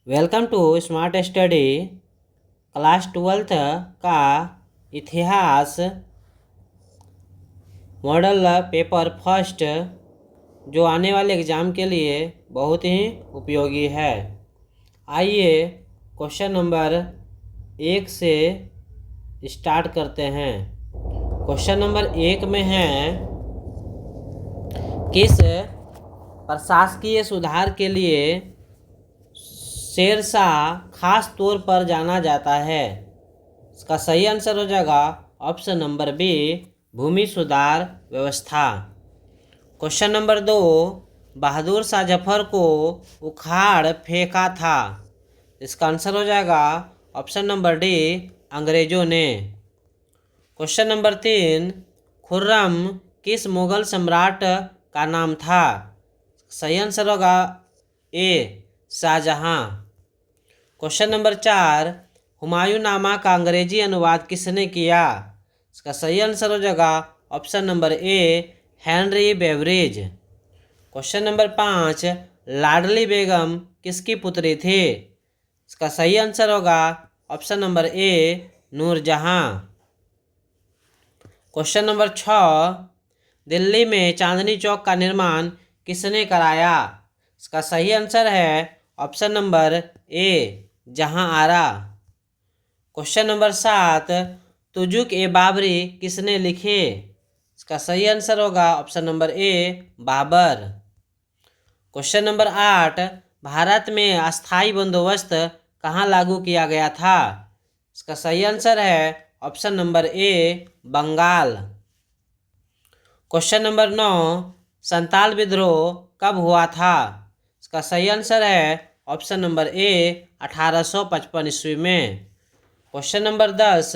Welcome to smart study class 12th का इतिहास model paper first जो आने वाले एग्ज़ाम के लिए बहुत ही उपयोगी है। आइए क्वेश्चन नंबर 1 से स्टार्ट करते हैं। क्वेश्चन नंबर 1 में है, किस प्रशासकीय सुधार के लिए शेरशाह खास तौर पर जाना जाता है? इसका सही आंसर हो जाएगा ऑप्शन नंबर बी, भूमि सुधार व्यवस्था। क्वेश्चन नंबर 2, बहादुर शाह जफर को उखाड़ फेंका था? इसका आंसर हो जाएगा ऑप्शन नंबर डी, अंग्रेजों ने। क्वेश्चन नंबर 3, खुर्रम किस मुगल सम्राट का नाम था? सही आंसर होगा ए, शाहजहां। क्वेश्चन नंबर 4, हुमायूंनामा का अंग्रेजी अनुवाद किसने किया? इसका सही आंसर हो जाएगा option number A, Henry Beveridge. Question number 5, Ladli Begum किसकी पुत्री थी? इसका सही आंसर होगा option number A, Nurjahan. Question number 6, Delhi में चांदनी चौक का निर्माण किसने कराया? इसका सही आंसर है option number A, Jahan Ara. Question number 7, Tuzuk e Baburi किसने लिखे? इसका सही आंसर होगा option number A, Babur. Question number 8, Bharat में अस्थाई बंदोबस्त कहाँ लागू किया गया था? इसका सही आंसर है option number A, Bengal. Question number 9, Santhal विद्रोह कब हुआ था? इसका सही आंसर है ऑप्शन नंबर ए, 1855 ईस्वी में। क्वेश्चन नंबर 10,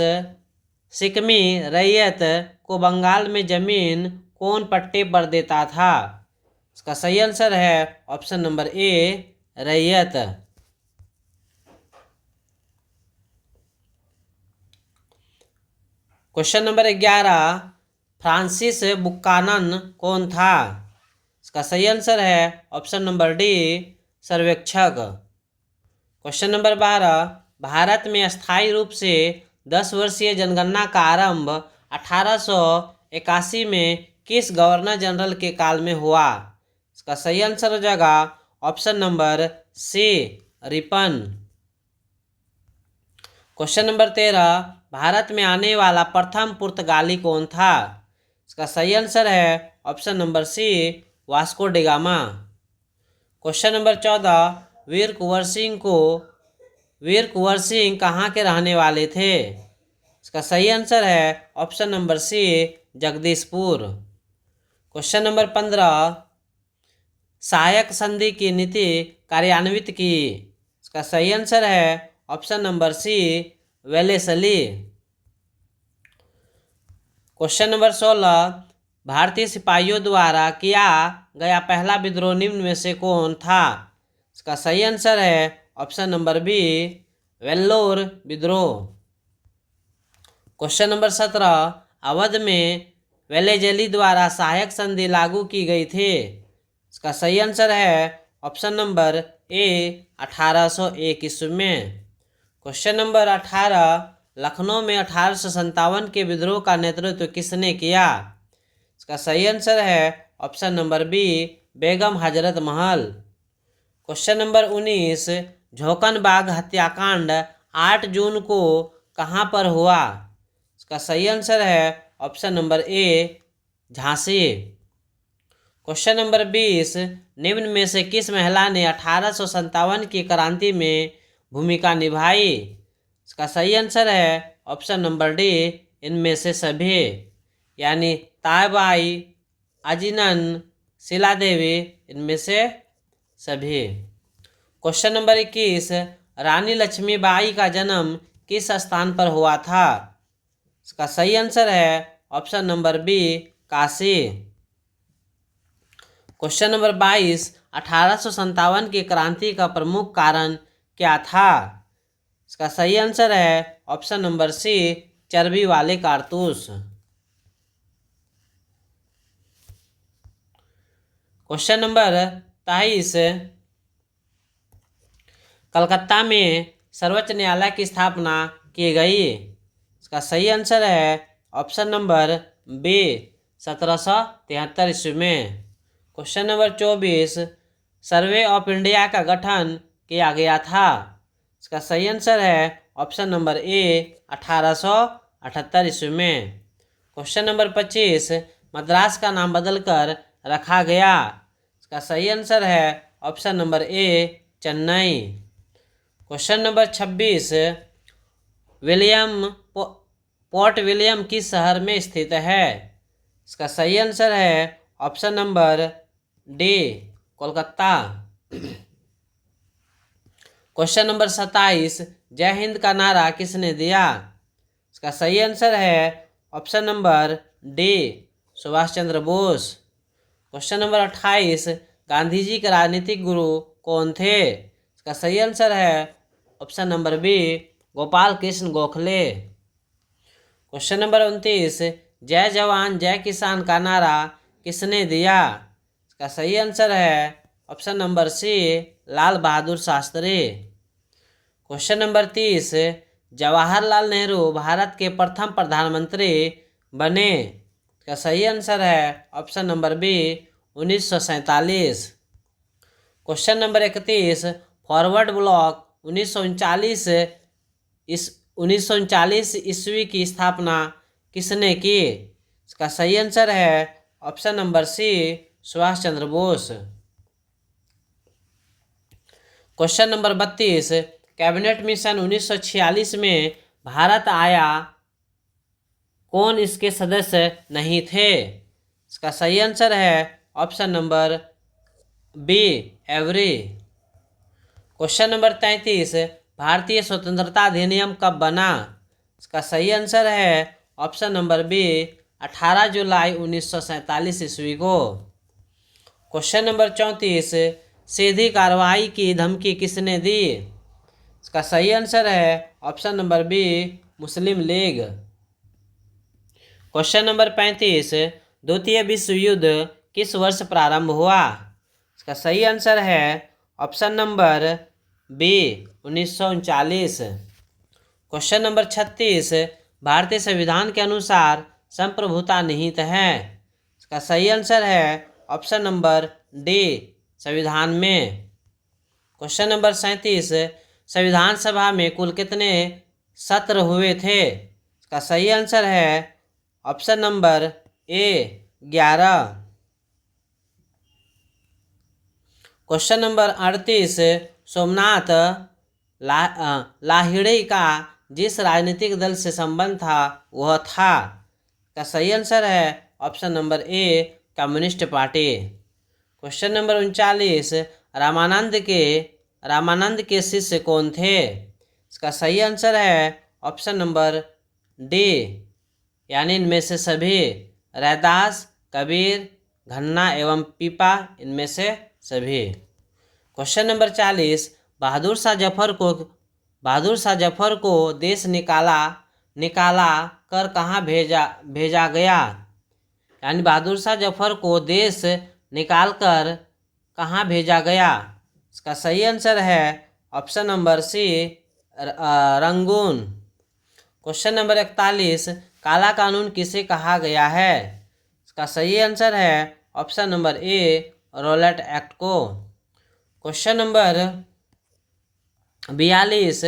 सिक्मी रैयत को बंगाल में जमीन कौन पट्टे पर देता था? इसका सही आंसर है ऑप्शन नंबर ए, रैयत। क्वेश्चन नंबर 11, फ्रांसिस बुकानन कौन था? इसका सही आंसर है ऑप्शन नंबर डी, सर्वेक्षक। क्वेश्चन नंबर 12, भारत में अस्थायी रूप से 10 वर्षीय जनगणना का आरंभ 1881 में किस गवर्नर जनरल के काल में हुआ? इसका सही आंसर हो जाएगा option number C, Ripon. Question number 13, Bharat में आने वाला प्रथम पुर्तगाली कौन था? इसका सही आंसर है option number C, Vasco da Gama. Question number 14, Veer Kunwar Singh कहाँ के रहने वाले थे? इसका सही आंसर है option number C, Jagdishpur. Question number 15, सहायक संधि की नीति कार्यान्वित की? इसका सही आंसर है option number C, Wellesley. Question number 16, भारतीय सिपाहियों द्वारा किया गया पहला विद्रोह निम्न में से कौन था? इसका सही आंसर है ऑप्शन नंबर बी, वेल्लोर विद्रोह। क्वेश्चन नंबर 17, अवध में वेलेजली द्वारा सहायक संधि लागू की गई थी? इसका सही आंसर है ऑप्शन नंबर ए, 1801 ईस्वी में। क्वेश्चन नंबर 18, लखनऊ में 1857 के विद्रोह का नेतृत्व किसने किया? इसका सही आंसर है option number B, Begum Hazrat Mahal. Question number 19, झोंकनबाग हत्याकांड 8 जून को कहाँ पर हुआ? इसका सही आंसर है ऑप्शन नंबर ए, झांसी। क्वेश्चन नंबर 20, निम्न में से किस महिला ने 1857 की क्रांति में भूमिका निभाई? इसका सही आंसर है ऑप्शन नंबर डी, इनमें से सभी, यानी ताईबाई, अजीनन, शीला देवी, इनमें से सभी। क्वेश्चन नंबर 21, रानी लक्ष्मीबाई का जन्म किस स्थान पर हुआ था? इसका सही आंसर है option number B, Kashi. Question number 22, 1857 की क्रांति का प्रमुख कारण क्या था? इसका सही आंसर है ऑप्शन नंबर सी, चर्बी वाले कारतूस। क्वेश्चन नंबर 23, कलकत्ता में सर्वोच्च न्यायालय की स्थापना की गई? इसका सही आंसर है ऑप्शन नंबर बी 1773 ईस्वी में। Question number 24, survey of India का गठन किया गया था? इसका सही आंसर है ऑप्शन नंबर ए 1878 ईस्वी में। क्वेश्चन नंबर 25, मद्रास का नाम बदलकर रखा गया? इसका सही आंसर है ऑप्शन नंबर ए Chennai. Question number 26, port William किस शहर में स्थित है? इसका सही आंसर है option number D Kolkata. Question number 27, जय हिंद का नारा किसने दिया? इसका सही आंसर है option number D Subhash Chandra Bose. Question number 28, Gandhi ji के राजनीतिक गुरु कौन थे? इसका सही आंसर है option number B Gopal Krishna Gokhale. Question number 29, जय जवान जय किसान का नारा किसने दिया? इसका सही आंसर है option number C Lal Bahadur Shastri. Question number 30, Jawaharlal Nehru Bharat के प्रथम प्रधानमंत्री बने? इसका सही आंसर है option number B 1947। Question number 31, Forward Bloc 1939 ईस्वी की स्थापना किसने की? इसका सही आंसर है option number C Subhash Chandra Bose. Question number 32, cabinet mission 1946 में भारत आया, कौन इसके सदस्य नहीं थे? इसका सही आंसर है option number be every. Question number 33, भारतीय स्वतंत्रता अधिनियम कब बना? इसका सही आंसर है ऑप्शन नंबर बी 18 जुलाई 1947 ईस्वी को। क्वेश्चन नंबर 34, सीधी कार्रवाई की धमकी किसने दी? इसका सही आंसर है ऑप्शन नंबर बी मुस्लिम लीग। क्वेश्चन नंबर 35, द्वितीय विश्व युद्ध किस वर्ष प्रारंभ हुआ? इसका सही आंसर है option number B 1939। Question number 36, भारतीय संविधान के अनुसार संप्रभुता निहित है? इसका सही आंसर है ऑप्शन नंबर डी संविधान में। क्वेश्चन नंबर 37, संविधान सभा में कुल कितने सत्र हुए थे? इसका सही आंसर है ऑप्शन नंबर ए 11। क्वेश्चन नंबर 38, सोमनाथ लाहिड़ी का जिस राजनीतिक दल से संबंध था वह था? का सही आंसर है ऑप्शन नंबर ए communist party. Question number 39, Ramanand के शिष्य कौन थे? इसका सही आंसर है ऑप्शन नंबर डी यानी इनमें से सभी, रैदास, कबीर, घन्ना एवं पीपा, इनमें से सभी। क्वेश्चन नंबर 40, बहादुर शाह जफर को देश निकाला कर कहाँ भेजा गया? यानी बहादुर शाह जफर को देश निकाल कर कहाँ भेजा गया? इसका सही आंसर है option number C Rangoon. Question number 41, काला कानून किसे कहा गया है? इसका सही आंसर है ऑप्शन नंबर ए रॉलेट एक्ट को। क्वेश्चन नंबर 42,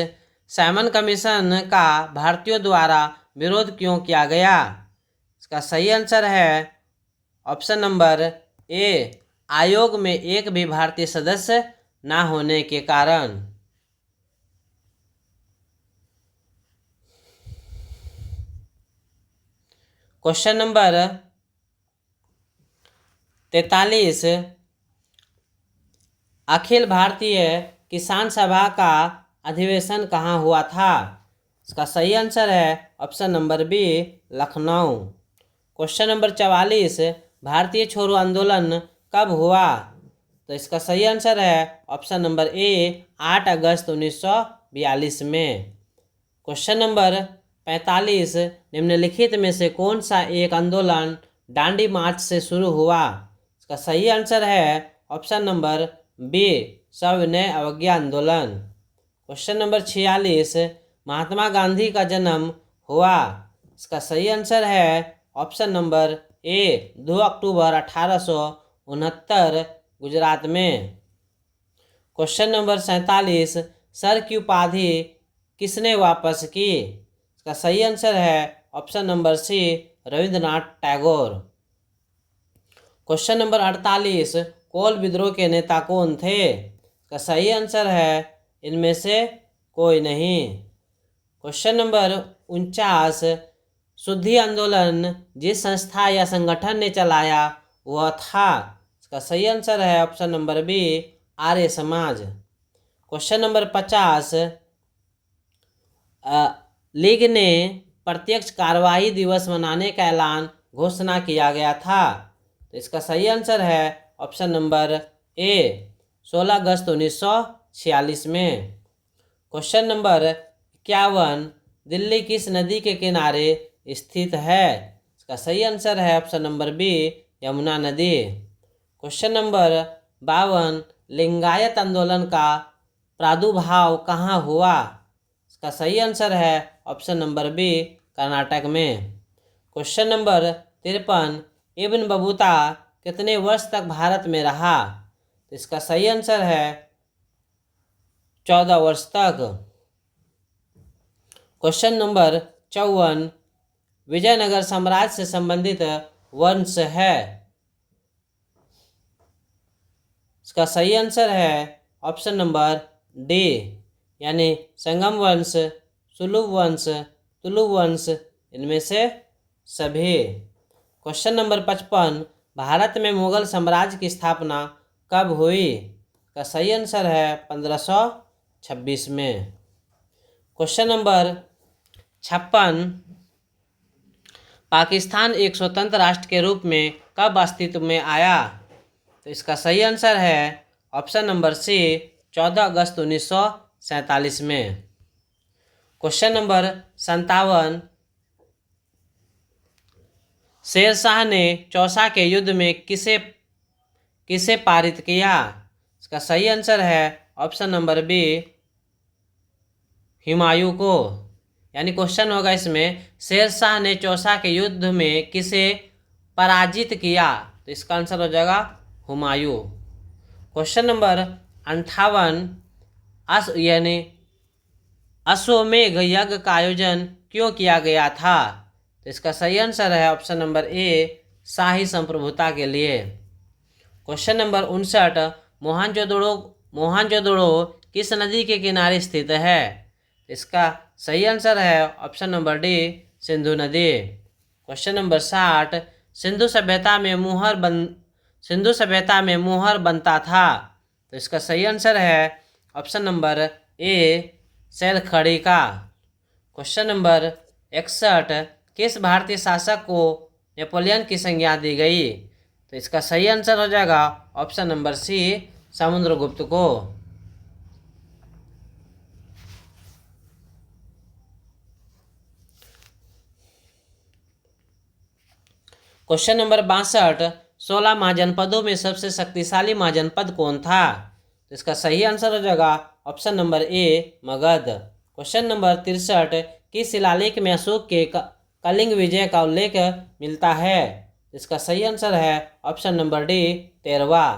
साइमन कमीशन का भारतीयों द्वारा विरोध क्यों किया गया? इसका सही आंसर है ऑप्शन नंबर ए आयोग में एक भी भारतीय सदस्य ना होने के कारण। क्वेश्चन नंबर 43, अखिल भारतीय किसान सभा का अधिवेशन कहाँ हुआ था? इसका सही आंसर है option number B Lucknow. Question number 44, भारतीय छोड़ो आंदोलन कब हुआ? तो इसका सही आंसर है ऑप्शन नंबर ए 8 अगस्त 1942 में। क्वेश्चन नंबर 45, निम्नलिखित में से कौन सा एक आंदोलन डांडी मार्च से शुरू हुआ? इसका सही आंसर है ऑप्शन नंबर बी सविनय अवज्ञा आंदोलन। क्वेश्चन नंबर 46, महात्मा गांधी का जन्म हुआ। इसका सही आंसर है ऑप्शन नंबर ए 2 अक्टूबर 1869 गुजरात में। क्वेश्चन नंबर 47, सर की उपाधि किसने वापस की। इसका सही आंसर है option number C Rabindranath Tagore. Question number 48, Kol विद्रोह के नेता कौन थे। इसका सही आंसर है इनमें से कोई नहीं। क्वेश्चन नंबर 49, शुद्धि आंदोलन जिस संस्था या संगठन ने चलाया वह था। इसका सही आंसर है option number B Arya Samaj. Question number 50, league ने प्रत्यक्ष कार्रवाई दिवस मनाने का ऐलान घोषणा किया गया था। तो इसका सही आंसर है ऑप्शन नंबर ए 16 अगस्त 1946 में। क्वेश्चन नंबर 51, दिल्ली किस नदी के किनारे स्थित है। इसका सही आंसर है ऑप्शन नंबर बी यमुना नदी। क्वेश्चन नंबर 52, लिंगायत आंदोलन का प्रादुर्भाव कहाँ हुआ। इसका सही आंसर है ऑप्शन नंबर बी कर्नाटक में। क्वेश्चन नंबर 53, इब्न बतूता कितने वर्ष तक भारत में रहा। तो इसका सही आंसर है 14 वर्ष तक। क्वेश्चन नंबर 54, विजयनगर साम्राज्य से संबंधित वंश है। इसका सही आंसर है ऑप्शन नंबर डी यानी संगम वंश, सुलभ वंश, तुलुव वंश, इनमें से सभी। क्वेश्चन नंबर 55, भारत में मुगल साम्राज्य की स्थापना कब हुई। का सही आंसर है 1526 में। क्वेश्चन नंबर 56, पाकिस्तान एक स्वतंत्र राष्ट्र के रूप में कब अस्तित्व में आया। तो इसका सही आंसर है ऑप्शन नंबर सी 14 अगस्त 1947 में। क्वेश्चन नंबर 57, शेरशाह ने चौसा के युद्ध में किसे पारित किया। इसका सही आंसर है ऑप्शन नंबर बी हुमायूं को। यानी क्वेश्चन होगा इसमें शेरशाह ने चौसा के युद्ध में किसे पराजित किया। तो इसका आंसर हो जाएगा हुमायूं। क्वेश्चन नंबर 58, यानी अश्वमेध यज्ञ का आयोजन क्यों किया गया था। तो इसका सही आंसर है ऑप्शन नंबर ए शाही संप्रभुता के लिए। क्वेश्चन नंबर 59, मोहनजोदड़ो किस नदी के किनारे स्थित है। इसका सही आंसर है ऑप्शन नंबर डी सिंधु नदी। क्वेश्चन नंबर 60, सिंधु सभ्यता में मुहर बनता था। तो इसका सही आंसर है ऑप्शन नंबर ए सैलखड़ी का। क्वेश्चन नंबर 61, किस भारतीय शासक को नेपोलियन की संज्ञा दी गई। तो इसका सही आंसर हो जाएगा ऑप्शन नंबर सी समुद्रगुप्त को। क्वेश्चन नंबर 62, 16 महाजनपदों में सबसे शक्तिशाली महाजनपद कौन था। तो इसका सही आंसर हो जाएगा ऑप्शन नंबर ए मगध। क्वेश्चन नंबर 63, किस शिलालेख में अशोक के कलिंग विजय का उल्लेख मिलता है। इसका सही आंसर है ऑप्शन नंबर डी 13वां।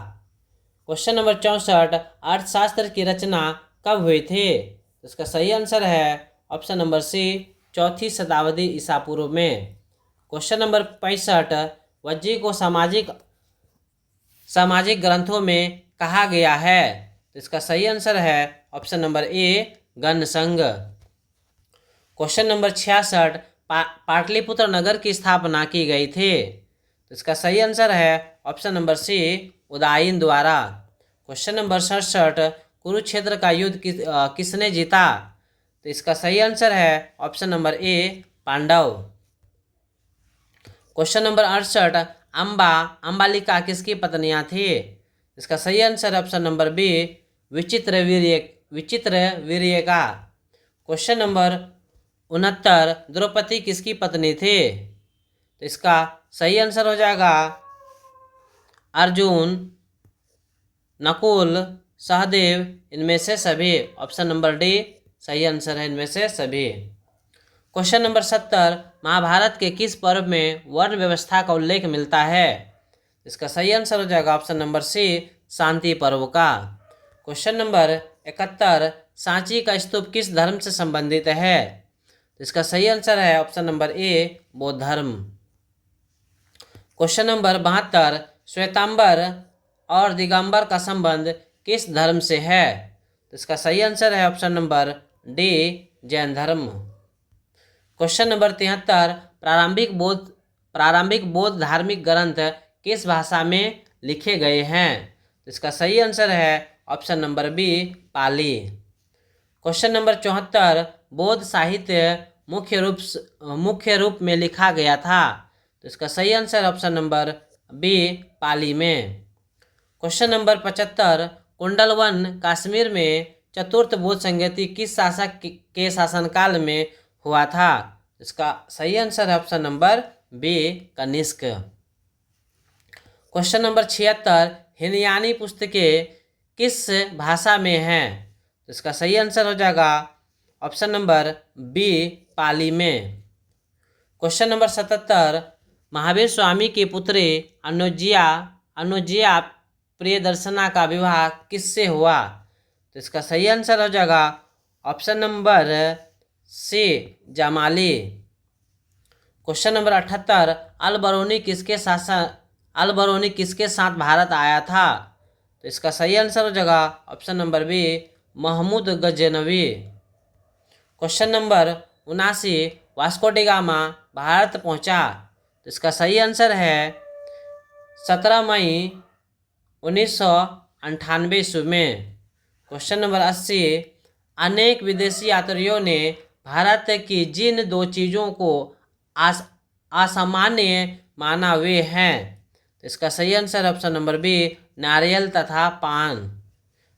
क्वेश्चन नंबर 64, अर्थशास्त्र की रचना कब हुई थी। इसका सही आंसर है ऑप्शन नंबर सी 4वीं शताब्दी ईसा पूर्व में। क्वेश्चन नंबर 65, वज्जी को सामाजिक ग्रंथों में कहा गया है। तो इसका सही आंसर है ऑप्शन नंबर ए गण संघ। क्वेश्चन नंबर 66, पाटलिपुत्र नगर की स्थापना की गई थी। तो इसका सही आंसर है ऑप्शन नंबर सी उदयन द्वारा। क्वेश्चन नंबर 67, कुरुक्षेत्र का युद्ध किसने जीता। तो इसका सही आंसर है option number A Pandav. Question number 68, Ambalika किसकी पत्नियां थी। इसका सही आंसर ऑप्शन नंबर बी विचित्र वीर्य का। क्वेश्चन नंबर 69, द्रौपदी किसकी पत्नी थी। तो इसका सही आंसर हो जाएगा अर्जुन, नकुल, सहदेव, इनमें से सभी। ऑप्शन नंबर डी सही आंसर है इनमें से सभी। क्वेश्चन नंबर 70, महाभारत के किस पर्व में वर्ण व्यवस्था का उल्लेख मिलता है? इसका सही आंसर हो जाएगा ऑप्शन नंबर सी शांति पर्व का। क्वेश्चन नंबर 71, सांची का स्तूप किस धर्म से संबंधित है? इसका सही आंसर है ऑप्शन नंबर ए बौद्ध धर्म। क्वेश्चन नंबर 72, श्वेतांबर और दिगंबर का संबंध किस धर्म से है? तो इसका सही आंसर है ऑप्शन नंबर डी जैन धर्म। क्वेश्चन नंबर 73, प्रारंभिक बौद्ध धार्मिक ग्रंथ किस भाषा में लिखे गए हैं? तो इसका सही आंसर है ऑप्शन नंबर बी पाली। क्वेश्चन नंबर 74, बौद्ध साहित्य मुख्य रूप में लिखा गया था? तो इसका सही आंसर ऑप्शन नंबर बी पाली में। क्वेश्चन नंबर 75, कुंडलवन कश्मीर में चतुर्थ बौद्ध संगति किस शासक के शासनकाल में हुआ था? इसका सही आंसर है option number B Kanishka. Question number 76, हिनयानी पुस्तकें किस भाषा में हैं? तो इसका सही आंसर हो जाएगा ऑप्शन नंबर बी पाली में। क्वेश्चन नंबर 77, महावीर स्वामी की पुत्री अनुज्या प्रियदर्शना का विवाह किससे हुआ? तो इसका सही आंसर हो जाएगा option number C Jamali. Question number 78, Al Biruni किसके साथ भारत आया था? तो इसका सही आंसर हो जाएगा option number B Mahmud Ghaznavi. Question number 79, Vasco da Gama Bharat पहुंचा? तो इसका सही आंसर है 17 मई 1998 ईस्वी में। क्वेश्चन नंबर 80, अनेक विदेशी यात्रियों ने भारत की जिन दो चीज़ों को असामान्य माना वे हैं? तो इसका सही आंसर ऑप्शन नंबर बी नारियल तथा पान।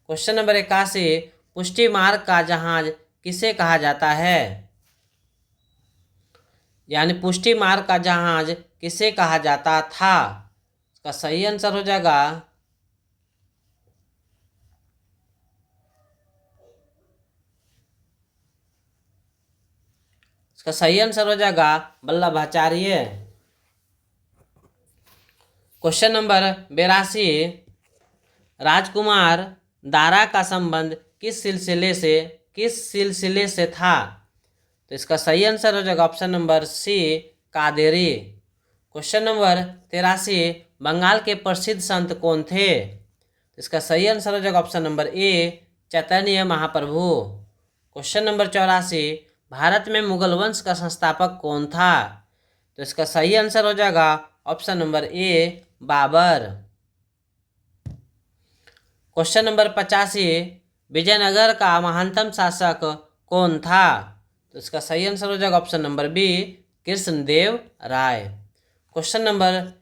क्वेश्चन नंबर 81, पुष्टि मार्ग का जहाज किसे कहा जाता है? यानी पुष्टि मार्ग का जहाज किसे कहा जाता था? इसका सही आंसर हो जाएगा वल्लभाचार्य। क्वेश्चन नंबर 82, राजकुमार दारा का संबंध किस सिलसिले से था? तो इसका सही आंसर हो जाएगा option number C Qadiri. Question number 83, Bengal के प्रसिद्ध संत कौन थे? तो इसका सही आंसर हो जाएगा ऑप्शन नंबर ए चैतन्य महाप्रभु। क्वेश्चन नंबर 84, भारत में मुगल वंश का संस्थापक कौन था? तो इसका सही आंसर हो जाएगा option number A Babur. Question number 85, Vijayanagar का महानतम शासक कौन था? तो इसका सही आंसर हो जाएगा ऑप्शन नंबर बी कृष्णदेव राय। क्वेश्चन नंबर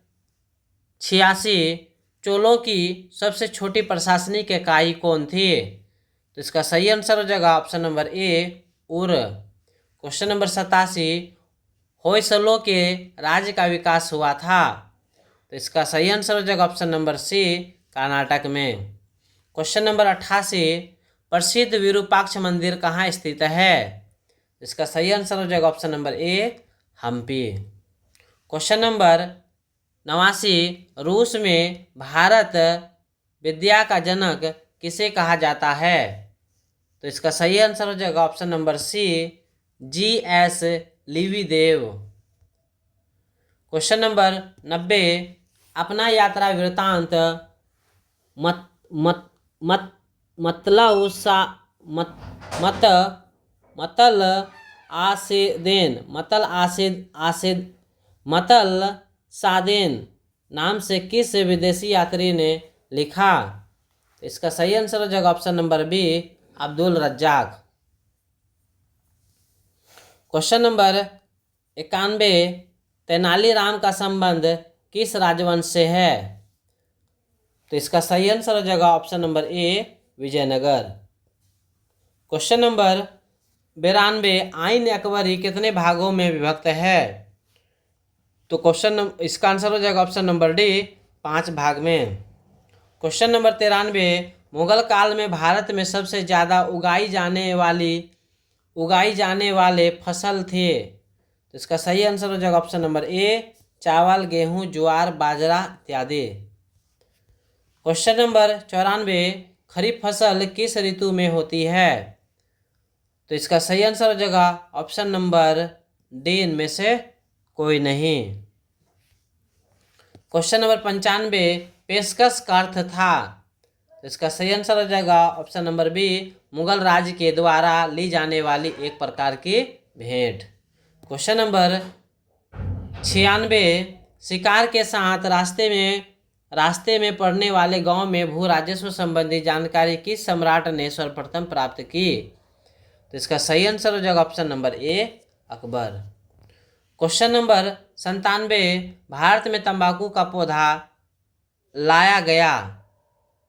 86, चोलों की सबसे छोटी प्रशासनिक इकाई कौन थी? तो इसका सही आंसर हो जाएगा ऑप्शन नंबर ए उर। क्वेश्चन नंबर 87, होयसलों के राज्य का विकास हुआ था? तो इसका सही आंसर हो जाएगा ऑप्शन नंबर सी कर्नाटक में। क्वेश्चन नंबर 88, प्रसिद्ध विरूपाक्ष मंदिर कहाँ स्थित है? इसका सही आंसर हो जाएगा option number A Hampi. Question number 89, रूस में भारत विद्या का जनक किसे कहा जाता है? तो इसका सही आंसर हो जाएगा ऑप्शन नंबर सी जी.एस. लिविदेव। क्वेश्चन नंबर 90, अपना यात्रा वृत्तांत मतल सादेन नाम से किस विदेशी यात्री ने लिखा? इसका सही आंसर हो जाएगा option number B Abdul Razzaq. Question number 91, Tenaliram का संबंध किस राजवंश से है? तो इसका सही आंसर हो जाएगा option number A Vijayanagar. Question number 92, Ain Akbari कितने भागों में विभक्त है? तो इसका आंसर हो जाएगा ऑप्शन नंबर डी 5 भाग में। क्वेश्चन नंबर 93, मुगल काल में भारत में सबसे ज़्यादा उगाई जाने वाले फसल थे? तो इसका सही आंसर हो जाएगा ऑप्शन नंबर ए, चावल, गेहूं, ज्वार, बाजरा इत्यादि। क्वेश्चन नंबर 94, खरीफ फसल किस ऋतु में होती है? तो इसका सही आंसर हो जाएगा ऑप्शन नंबर डी, इनमें से कोई नहीं। क्वेश्चन नंबर 95, पेशकश का अर्थ था? तो इसका सही आंसर हो जाएगा ऑप्शन नंबर बी, मुगल राज्य के द्वारा ली जाने वाली एक प्रकार की भेंट। क्वेश्चन नंबर 96, शिकार के साथ रास्ते में पड़ने वाले गांव में भू राजस्व संबंधी जानकारी किस सम्राट ने सर्वप्रथम प्राप्त की? तो इसका सही आंसर हो जाएगा ऑप्शन नंबर ए, अकबर। क्वेश्चन नंबर 97, भारत में तंबाकू का पौधा लाया गया?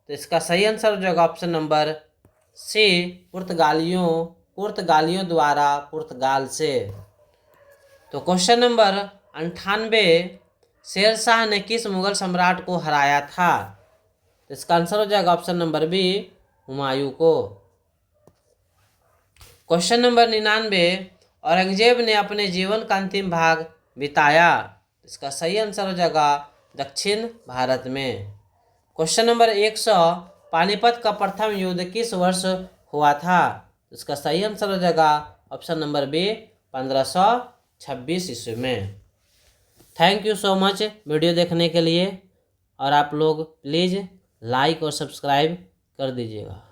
तो इसका सही आंसर हो जाएगा ऑप्शन नंबर सी, पुर्तगालियों द्वारा पुर्तगाल से। तो क्वेश्चन नंबर 98, शेरशाह ने किस मुगल सम्राट को हराया था? तो इसका आंसर हो जाएगा ऑप्शन नंबर बी, हुमायूं को। क्वेश्चन नंबर 99, औरंगजेब ने अपने जीवन का अंतिम भाग बिताया? इसका सही आंसर हो जाएगा दक्षिण भारत में। क्वेश्चन नंबर 100, पानीपत का प्रथम युद्ध किस वर्ष हुआ था? इसका सही आंसर हो जाएगा ऑप्शन नंबर बी, 1526 ईस्वी में। Thank you so much video देखने के लिए, और आप लोग प्लीज़ लाइक और सब्सक्राइब कर दीजिएगा।